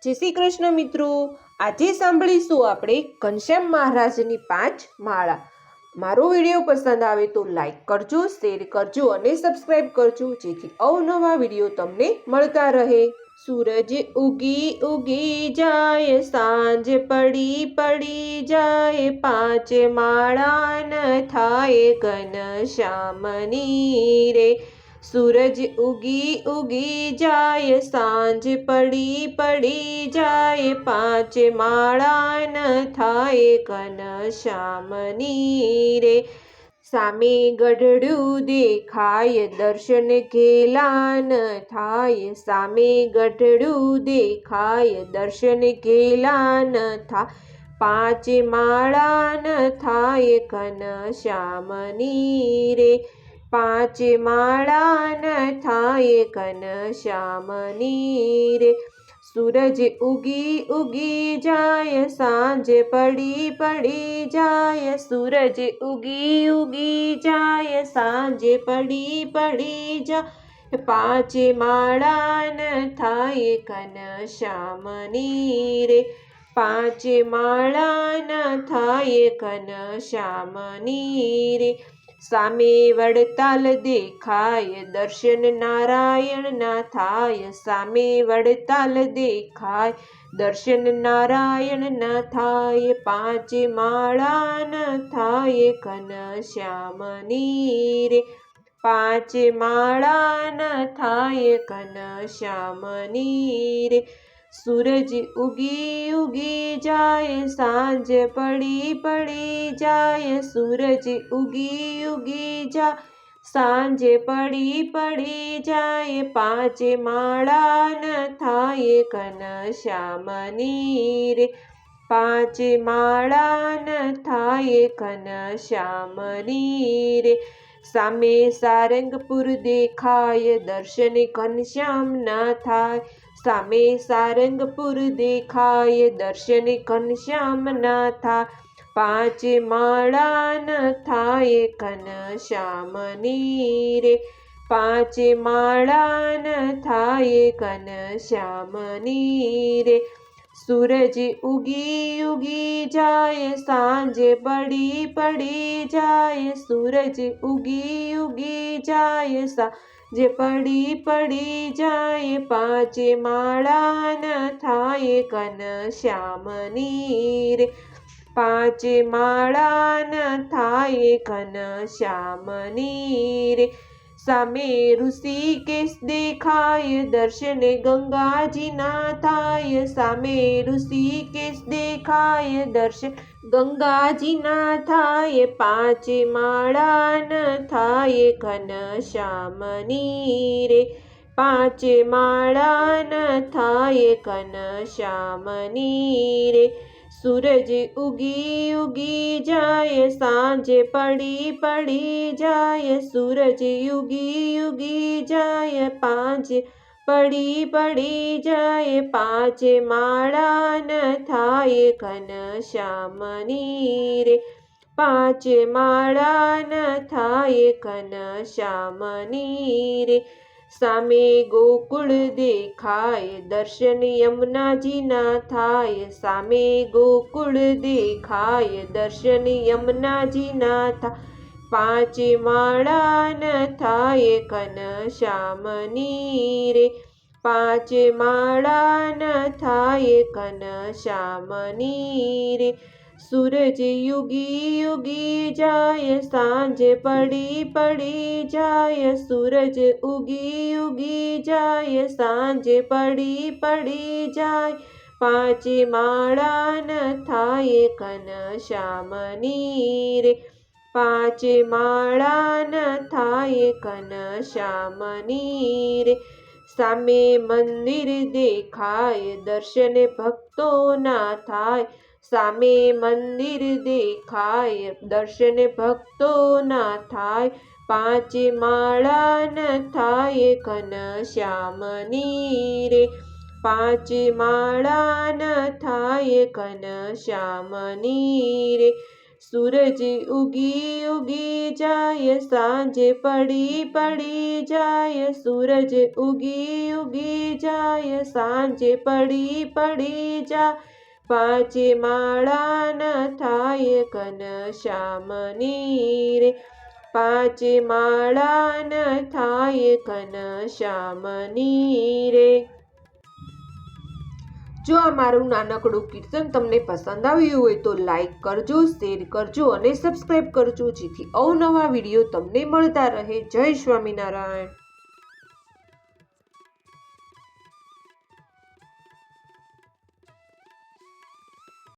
જય શ્રી કૃષ્ણ મિત્રો, આજે સાંભળીશું આપણે ઘનશ્યામ મહારાજની 5 માળા। મારો વિડીયો પસંદ આવે તો લાઈક કરજો, શેર કરજો અને સબસ્ક્રાઇબ કરજો, જેથી અવનવા વિડીયો તમને મળતા રહે। સૂરજ ઉગી ઉગી જાય, સાંજ પડી પડી જાય, 5 માળા ન થાય ઘનશ્યામની રે। सूरज उगी उगी जाय, सांझ पड़ी पड़ी जाय, 5 माळा न थाय घनश्यामनी रे। सामे गढड़ू देखाय, दर्शन घेला न थाय, सामे गढड़ू देखाय, दर्शन घेला न थाय, 5 माळा न थाय घनश्यामनी रे। 5 माळा न थाय घनश्यामनी रे। सूरज उगी उगी जाय, सांझ पड़ी पड़ी जाय, सूरज उगी उगी जाय, सांझ पड़ी पड़ी जाय, 5 माळा न थाय घनश्यामनी रे। 5 माळा न थाय घनश्यामनी रे। सामे वडताल देखाय, दर्शन नारायण ना थाय, सामे वडताल देखाय, दर्शन नारायण ना थाय, 5 माळा न थाय घनश्यामनी रे। 5 माळा न थाय घनश्यामनी रे। सूरज उगी उगी जाय, सांझ पड़ी पड़ी जाय, सूरज उगी उगी जाय, सांझ पड़ी पड़ी जाय, 5 माळा न थाय घनश्यामनी रे। 5 माळा न थाय घनश्यामनी रे। सामे सारंगपुर देखाय, दर्शन घनश्याम ना थाय, सामे सारंगपुर देखाय, दर्शन घनश्याम ना थाय, 5 माळा न थाय घनश्यामनी रे। 5 माळा न थाय घनश्यामनी रे। सूरज उगी उगी जाय, सांझ पड़ी पड़ी जाय, सूरज उगी उगी जाय, सांझ पड़ी पड़ी जाय, 5 माळा न थाय घनश्यामनी रे। 5 माळा न थाय घनश्यामनी रे। सामे ऋषिकेश देखाय, दर्शन गंगाजी ना थाय, सामे ऋषिकेश देखाय, दर्शन गंगाजी ना थाय, 5 माळा न थाय घनश्यामनी रे। 5 माळा न थाय घनश्यामनी रे। सूरज उगी उगी जाय, सांझ पड़ी पड़ी जाय, सूरज उगी उगी जाय, 5 पड़ी पड़ी जाय, 5 माळा न थाय घनश्यामनी रे। 5 माळा न थाय घनश्यामनी रे। सामे गोकुळ देखाय, दर्शन यमुनाजी ना थाय, सामे गोकुळ देखाय, दर्शन यमुनाजी ना थाय, 5 माळा न थाय घनश्यामनी रे। 5 माळा न थाय घनश्यामनी रे। सूरज उगी उगी जाय, सांझ पड़ी पड़ी जाय, सूरज उगी उगी जाय, सांझ पड़ी पड़ी जाय, 5 माळा न थाय घनश्यामनी रे। 5 माळा न थाय घनश्यामनी रे। सामे मंदिर देखाय, दर्शन भक्तो ना थाय, सामे मंदिर देखाय, दर्शन भक्तो ना थाय, 5 माळा न थाय घनश्यामनी रे। 5 माळा न थाय घनश्यामनी रे। સૂરજ ઉગી ઉગી જાય, સાંજે પડી પડી જાય, સૂરજ ઉગી ઉગી જાય, સાંજે પડી પડી જાય, પાંચે માળા ન થાય ઘનશ્યામની રે, પાંચે માળા ન થાય ઘનશ્યામની રે. જો આ મારું નાનકડું કીર્તન તમને પસંદ આવ્યું હોય તો લાઈક કરજો, શેર કરજો અને સબસ્ક્રાઈબ કરજો, જેથી અવનવા વિડીયો તમને મળતા રહે. જય સ્વામિનારાયણ.